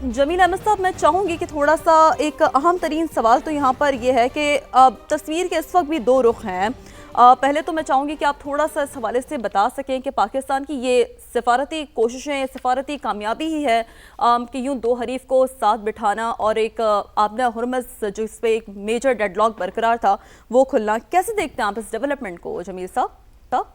जमील अहमद साहब, मैं चाहूँगी कि थोड़ा सा एक अहम तरीन सवाल तो यहाँ पर ये है कि तस्वीर के इस वक्त भी दो रुख हैं। पहले तो मैं चाहूँगी कि आप थोड़ा सा इस हवाले से बता सकें कि पाकिस्तान की ये सिफारती कोशिशें, सिफारती कामयाबी ही है कि यूँ दो हरीफ को साथ बिठाना और एक आबना हुरमस जो इस पर एक मेजर डेडलॉक बरकरार था वो खुलना। कैसे देखते हैं आप इस डेवलपमेंट को जमील साहब?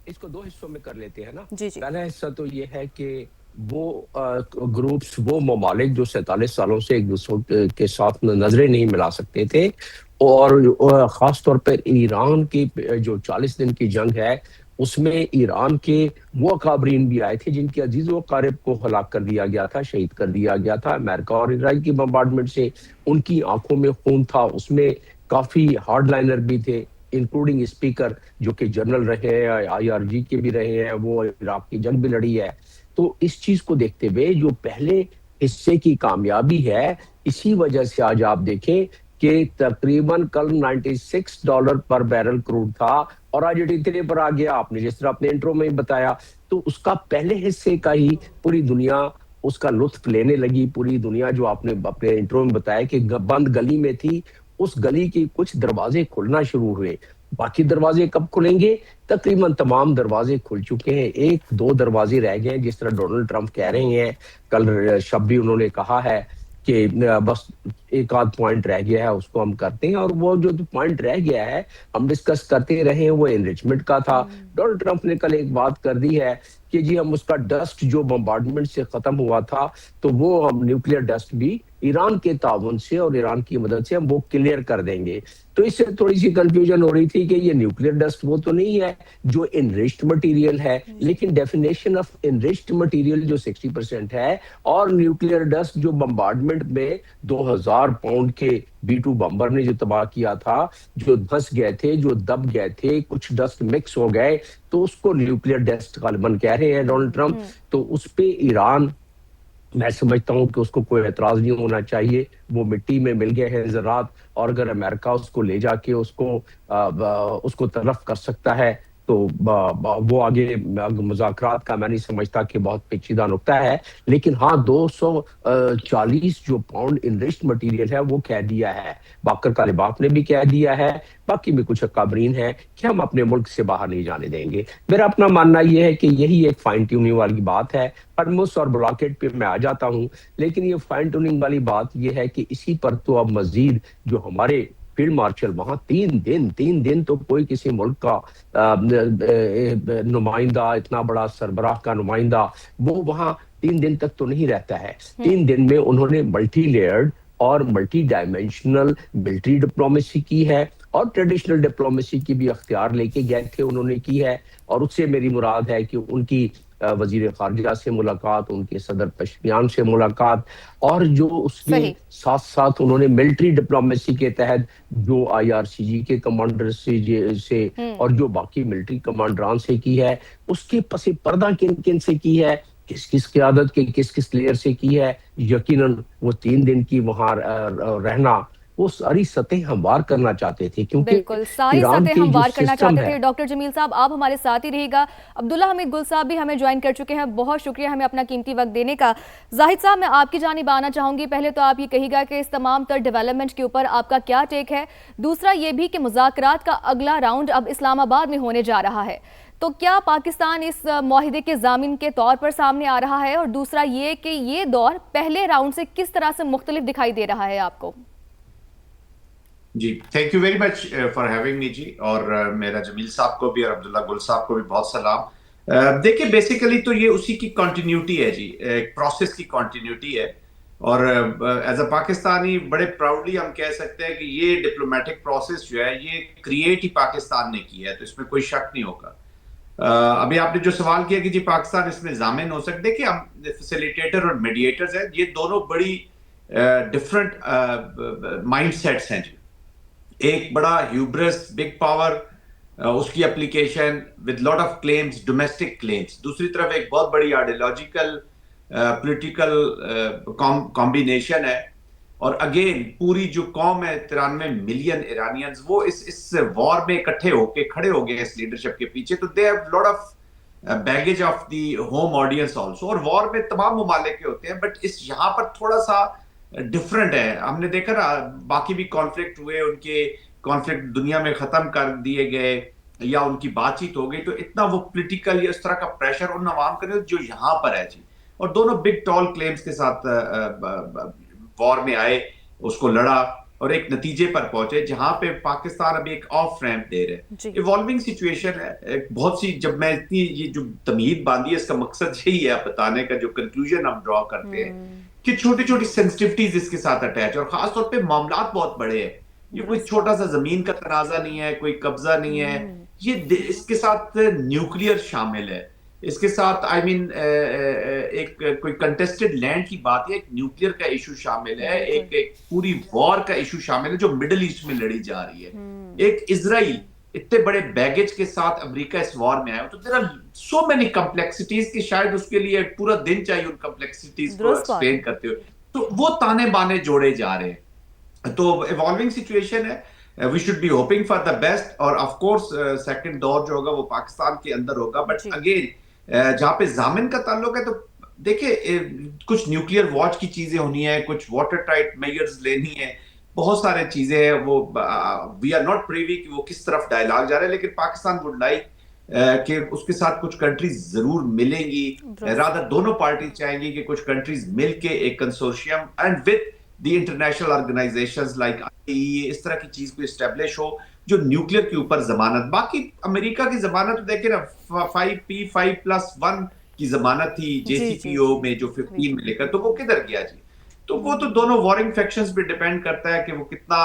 इसको दो हिस्सों में कर लेते हैं ना। जी जी। पहला हिस्सा तो ये है कि वो ग्रुप्स, वो ममालिक जो 47 सालों से एक दूसरे के साथ नजरें नहीं मिला सकते थे, और खास तौर पर ईरान की जो 40 दिन की जंग है उसमें ईरान के वो अकाबरीन भी आए थे जिनके अजीज व कारिब को हलाक कर दिया गया था, शहीद कर दिया गया था अमेरिका और इसराइल की बम्बार्डमेंट से। उनकी आंखों में खून था, उसमें काफी हार्ड लाइनर भी थे, इंक्लूडिंग स्पीकर जो कि जनरल रहे हैं, आईआरजी के भी रहे हैं, वो इराक की जंग भी लड़ी है। तो इस चीज को देखते हुए जो पहले हिस्से की कामयाबी है, इसी वजह से आज आप देखें कि तकरीबन कल $96 पर बैरल क्रूड था और आज 83 पर आ गया। आपने जिस तरह अपने इंट्रो में ही बताया, तो उसका पहले हिस्से का ही पूरी दुनिया उसका लुत्फ लेने लगी। पूरी दुनिया, जो आपने अपने इंट्रो में बताया कि बंद गली में थी, उस गली के कुछ दरवाजे खुलना शुरू हुए। बाकी दरवाजे कब खुलेंगे? तकरीबन तमाम दरवाजे खुल चुके हैं, एक दो दरवाजे रह गए हैं। जिस तरह डोनाल्ड ट्रंप कह रहे हैं, कल शब भी उन्होंने कहा है कि बस एक आध पॉइंट रह गया है, उसको हम करते हैं। और वो जो पॉइंट रह गया है हम डिस्कस करते रहे हैं, वो एनरिचमेंट का था। डोनाल्ड ट्रंप ने कल एक बात कर दी है कि जी हम उसका डस्ट जो बम्बार्डमेंट से खत्म हुआ था, तो वो हम न्यूक्लियर डस्ट भी ईरान के ताउन से और ईरान की मदद से हम वो क्लियर कर देंगे। तो इससे थोड़ी सी कंफ्यूजन हो रही थी कि ये न्यूक्लियर डस्ट वो तो नहीं है जो इनरिच्ड मटेरियल है, लेकिन डेफिनेशन ऑफ इनरिच्ड मटेरियल जो 60% है, और न्यूक्लियर डस्ट जो बम्बार्डमेंट में 2000 पाउंड के B2 बम्बर ने जो तबाह किया था, जो धंस गए थे, जो दब गए थे, कुछ डस्ट मिक्स हो गए, तो उसको न्यूक्लियर डस्ट गालिबन कह रहे हैं डोनाल्ड ट्रंप। तो उस पे ईरान, मैं समझता हूं कि उसको कोई एतराज नहीं होना चाहिए। वो मिट्टी में मिल गए हैं ज़रात, और अगर अमेरिका उसको ले जाके उसको तलफ कर सकता है तो वो आगे मुज़ाकरात का मैं नहीं समझता कि बहुत पेचीदा नुक्ता है। लेकिन हाँ, 240 जो पाउंड इनरिच्ड मटेरियल है वो कह दिया है, बाकर कालिबाफ ने भी कह दिया है, बाकी भी कुछ अकाबरीन है कि हम अपने मुल्क से बाहर नहीं जाने देंगे। मेरा अपना मानना यह है कि यही एक फाइन ट्यूनिंग वाली बात है। हरमुस और ब्लॉकेट पे मैं आ जाता हूं, लेकिन ये फाइन ट्यूनिंग वाली बात यह है कि इसी पर तो अब मजीद जो हमारे फील्ड मार्शल वहां 3 दिन तो कोई किसी मुल्क का नुमाइंदा, इतना बड़ा सरबराह का नुमाइंदा, वो वहां 3 दिन तक तो नहीं रहता है। 3 दिन में उन्होंने मल्टी लेयर्ड और मल्टी डायमेंशनल मिलिट्री डिप्लोमेसी की है, और ट्रेडिशनल डिप्लोमेसी की भी अख्तियार लेके गए थे, उन्होंने की है। और उससे मेरी मुराद है कि उनकी वजीर खारजा से मुलाकात, उनके सदर पश्मियान से मुलाकात, और जो उसके साथ साथ उन्होंने मिलिट्री डिप्लोमेसी के तहत जो IRCG के कमांडर से और जो बाकी मिलिट्री कमांडरान से की है, उसके पसे पर्दा किन किन से की है, किस किस क़यादत के किस किस लेयर से की है। यकीनन वो 3 दिन की वहां रहना, वो सारी सतह हमवार करना चाहते थे, क्योंकि बिल्कुल सारी सतह हमवार करना चाहते थे। डॉक्टर जमील साहब, आप हमारे साथ ही रहिएगा। अब्दुल्ला हमीद गुल साहब भी हमें ज्वाइन कर चुके हैं, बहुत शुक्रिया हमें अपना कीमती वक्त देने का। जाहिद साहब, मैं आपकी जानिब आना चाहूंगी। पहले तो आप ये कहिएगा कि इस तमाम तर डेवलपमेंट के ऊपर आपका क्या टेक है। दूसरा ये भी कि मुज़ाकरात का अगला राउंड अब इस्लामाबाद में होने जा रहा है, तो क्या पाकिस्तान इस मुआहिदे के ज़ामिन के तौर पर सामने आ रहा है? और दूसरा ये कि ये दौर पहले राउंड से किस तरह से मुख्तलिफ दिखाई दे रहा है आपको? जी, thank you very much for having me जी। और मेरा जमील साहब को भी और अब्दुल्ला गुल साहब को भी बहुत सलाम। देखिए, बेसिकली तो ये उसी की कंटिन्यूटी है जी, एक प्रोसेस की कंटिन्यूटी है। और एज अ पाकिस्तानी बड़े प्राउडली हम कह सकते हैं कि ये डिप्लोमेटिक प्रोसेस जो है ये क्रिएट ही पाकिस्तान ने की है, तो इसमें कोई शक नहीं होगा। अभी आपने जो सवाल किया कि जी पाकिस्तान इसमें जामिन हो सकते, देखिए हम फैसिलिटेटर और मीडिएटर्स हैं, ये दोनों बड़ी डिफरेंट माइंड सेट्स हैं जी। एक बड़ा ह्यूब्रस बिग पावर, उसकी application with lot of claims, domestic claims. दूसरी तरफ एक बहुत बड़ी आइडियोलॉजिकल पॉलिटिकल कॉम्बिनेशन है। और अगेन पूरी जो कौम है 93 मिलियन ईरानियंस, वो इस वॉर में इकट्ठे होके खड़े हो गए इस लीडरशिप के पीछे। तो they have lot of baggage of the home audience also, और वॉर में तमाम ममालिक के होते हैं, बट इस यहाँ पर थोड़ा सा डिफरेंट है। हमने देखा ना बाकी भी कॉन्फ्लिक्ट हुए, उनके कॉन्फ्लिक्ट दुनिया में खत्म कर दिए गए या उनकी बातचीत हो गई, तो इतना वो पॉलिटिकल या इस तरह का प्रेशर उन अवाम करे जो यहाँ पर है जी, और दोनों बिग टॉल क्लेम्स के साथ वॉर में आए, उसको लड़ा और एक नतीजे पर पहुंचे जहां पे पाकिस्तान अभी एक ऑफ रैंप दे रहे हैं। इवॉल्विंग सिचुएशन है, एक बहुत सी, जब मैं इतनी ये जो तमहीद बांधी है इसका मकसद यही है बताने का, जो कंक्लूजन हम ड्रॉ करते हैं कि छोटी छोटी सेंसिटिविटीज इसके साथ अटैच, और खासतौर पे मामलात बहुत बड़े हैं। ये कोई छोटा सा जमीन का तनाजा नहीं है, कोई कब्जा नहीं है, ये इसके साथ न्यूक्लियर शामिल है, इसके साथ आई मीन एक कोई कंटेस्टेड लैंड की बात है, एक न्यूक्लियर का इशू शामिल है, एक पूरी वॉर का इशू शामिल है जो मिडिल ईस्ट में लड़ी जा रही है, एक इजराइल इतने बड़े बैगेज के साथ अमेरिका इस वॉर में आया, तो there are so many complexities कि शायद उसके लिए एक पूरा दिन चाहिए उन कॉम्प्लेक्सिटीज को एक्सप्लेन करते हुए, तो वो ताने बाने जोड़े जा रहे हैं। तो इवॉल्विंग सिचुएशन है, we should be hoping for the best, और ऑफ कोर्स सेकंड दौर जो होगा वो पाकिस्तान के अंदर होगा, बट अगेन जहां पे जामिन का ताल्लुक है, तो देखिए कुछ न्यूक्लियर वॉच की चीजें होनी है, कुछ वाटर टाइट मेजर्स लेनी है, बहुत सारे चीजें हैं, वो वी आर नॉट प्रीवी कि वो किस तरफ डायलॉग जा रहा है, लेकिन पाकिस्तान वुड लाइक कि उसके साथ कुछ कंट्रीज जरूर मिलेंगी, रादर दोनों पार्टी चाहेंगी कि कुछ कंट्रीज मिलके एक consortium and with the international organisations like IAEA इस तरह की चीज को एस्टेब्लिश हो जो न्यूक्लियर के ऊपर जमानत, बाकी अमेरिका की जमानत तो देखिए ना 5P5+1 की जमानत थी JCPO में जो 15 में लेकर, तो वो किधर गया जी? तो वो तो दोनों वॉरिंग फैक्शंस पे डिपेंड करता है कि वो कितना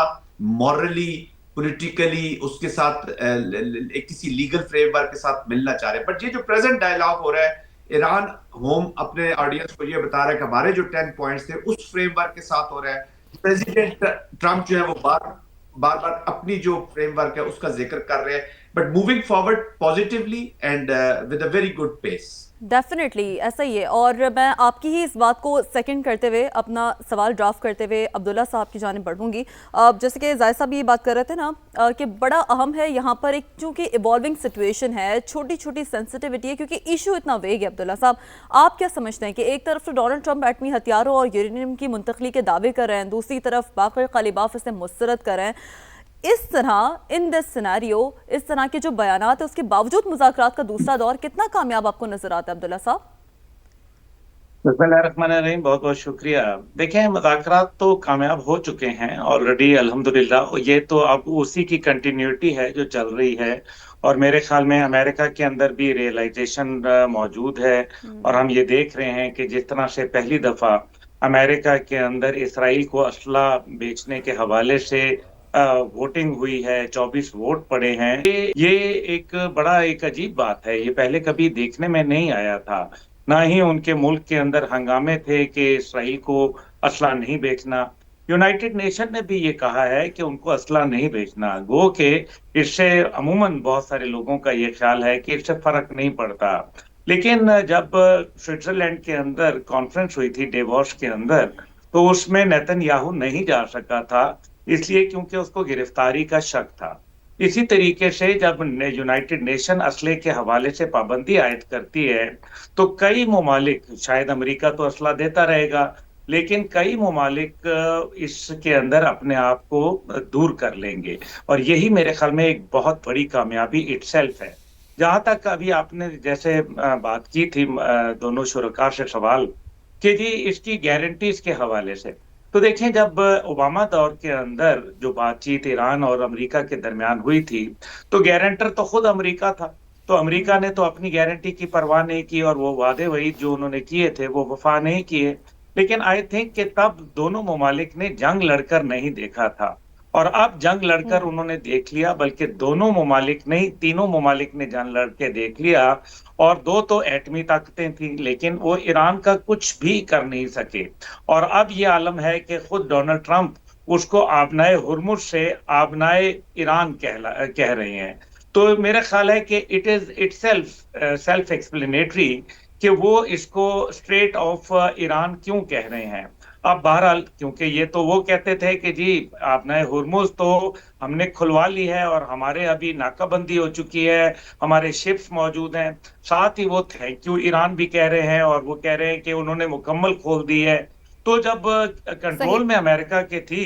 मॉरली पॉलिटिकली उसके साथ किसी लीगल फ्रेमवर्क के साथ मिलना चाह रहे हैं। बट ये जो प्रेजेंट डायलॉग हो रहा है, ईरान होम अपने ऑडियंस को ये बता रहा है कि हमारे जो 10 पॉइंट्स थे उस फ्रेमवर्क के साथ हो रहा है। प्रेसिडेंट ट्रंप जो है वो बार बार अपनी जो फ्रेमवर्क है उसका जिक्र कर रहे हैं, but moving forward positively and with a very good pace. Definitely ऐसा ही है, और मैं आपकी ही इस बात को सेकंड करते हुए अपना सवाल ड्राफ्ट करते हुए अब्दुल्ला साहब की जानिब बढ़ूंगी। जैसे कि जायद साहब ये बात कर रहे थे ना कि बड़ा अहम है यहाँ पर एक, चूँकि इवॉल्विंग सिचुएशन है, छोटी छोटी सेंसिटिविटी है, क्योंकि इशू इतना वेग है। अब्दुल्ला साहब आप क्या समझते हैं कि एक तरफ तो डोनाल्ड ट्रंप एटमी हथियारों और यूरेनियम की मुंतकली के दावे कर रहे हैं, दूसरी तरफ बाक़ी क़ालिबाफ़ इसे मुस्तरद कर रहे हैं, इस तरह इन दिस सिनेरियो इस तरह के जो बयानात है उसके बावजूद मुज़ाकरात का दूसरा दौर कितना कामयाब आपको नजर आता है अब्दुल्ला साहब? बिस्मिल्लाहिर्रहमानिर्रहीम, बहुत बहुत शुक्रिया। देखें, मुज़ाकरात तो कामयाब हो चुके हैं ऑलरेडी अल्हम्दुलिल्लाह, ये तो अब उसी की कंटिन्यूटी है जो चल रही है, और मेरे ख्याल में अमेरिका के अंदर भी रियलाइजेशन मौजूद है, और हम ये देख रहे हैं कि जिस तरह से पहली दफ़ा अमेरिका के अंदर इसराइल को असला बेचने के हवाले से वोटिंग हुई है, 24 वोट पड़े हैं, ये एक बड़ा एक अजीब बात है, ये पहले कभी देखने में नहीं आया था। ना ही उनके मुल्क के अंदर हंगामे थे कि इसराइल को असला नहीं बेचना। यूनाइटेड नेशन ने भी ये कहा है कि उनको असला नहीं बेचना, गो के इससे अमूमन बहुत सारे लोगों का ये ख्याल है कि इससे फर्क नहीं पड़ता। लेकिन जब स्विट्जरलैंड के अंदर कॉन्फ्रेंस हुई थी डेवोस के अंदर, तो उसमें नेतन्याहू नहीं जा सका था, इसलिए क्योंकि उसको गिरफ्तारी का शक था। इसी तरीके से जब यूनाइटेड नेशन असले के हवाले से पाबंदी आयद करती है, तो कई ममालिक, शायद अमेरिका तो असला देता रहेगा, लेकिन कई ममालिक इसके अंदर अपने आप को दूर कर लेंगे, और यही मेरे ख्याल में एक बहुत बड़ी कामयाबी इटसेल्फ है। जहां तक अभी आपने जैसे बात की थी दोनों शुरका से सवाल कि जी इसकी गारंटीज के हवाले से, तो देखें, जब ओबामा दौर के अंदर जो बातचीत ईरान और अमेरिका के दरमियान हुई थी, तो गारंटर तो खुद अमेरिका था, तो अमेरिका ने तो अपनी गारंटी की परवाह नहीं की, और वो वादे वही जो उन्होंने किए थे वो वफा नहीं किए। लेकिन आई थिंक कि तब दोनों ममालिक ने जंग लड़कर नहीं देखा था, और अब जंग लड़कर उन्होंने देख लिया, बल्कि दोनों ममालिक नहीं, तीनों ममालिक ने जंग लड़के देख लिया, और दो तो एटमी ताकतें थी, लेकिन वो ईरान का कुछ भी कर नहीं सके। और अब ये आलम है कि खुद डोनाल्ड ट्रंप उसको आबनाए हुर्मुज से आबनाए ईरान कह रहे हैं। तो मेरा ख्याल है कि इट इज सेल्फ एक्सप्लेनेटरी कि वो इसको स्ट्रेट ऑफ ईरान क्यों कह रहे हैं। अब बहरहाल क्योंकि ये तो वो कहते थे कि जी आपने हुर्मुज तो हमने खुलवा ली है और हमारे अभी नाकाबंदी हो चुकी है, हमारे शिप्स मौजूद हैं, साथ ही वो थैंक यू ईरान भी कह रहे हैं और वो कह रहे हैं कि उन्होंने मुकम्मल खोल दी है। तो जब कंट्रोल में अमेरिका के थी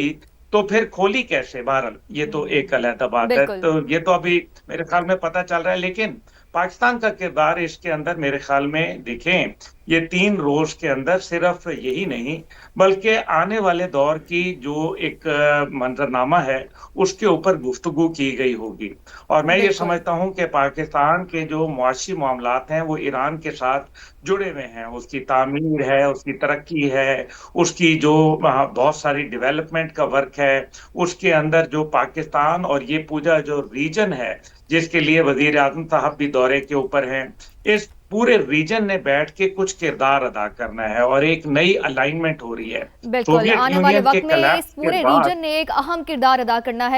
तो फिर खोली कैसे? बहरहाल ये तो एक अलग बात है, बिल्कुल। तो ये तो अभी मेरे ख्याल में पता चल रहा है। लेकिन पाकिस्तान का किरदार इसके अंदर मेरे ख्याल में देखें, ये 3 रोज के अंदर सिर्फ यही नहीं बल्कि आने वाले दौर की जो एक मंजरनामा है उसके ऊपर गुफ्तगू की गई होगी। और मैं ये बिल्कुल। समझता हूं कि पाकिस्तान के जो मुआशी मामलात हैं वो ईरान के साथ जुड़े हुए हैं, उसकी तामीर है, उसकी तरक्की है, उसकी जो बहुत सारी डेवलपमेंट का वर्क है, उसके अंदर जो पाकिस्तान और ये पूरा जो रीजन है जिसके लिए वजीर आजम साहब भी दौरे के ऊपर हैं, इस पूरे रीजन ने बैठ के कुछ किरदार अदा करना है और एक नई अलाइनमेंट हो रही है। बिल्कुल, सोवियत आने वाले यूनियन के वक्त में इस collapse के पूरे बाद रीजन ने एक अहम किरदार अदा करना है।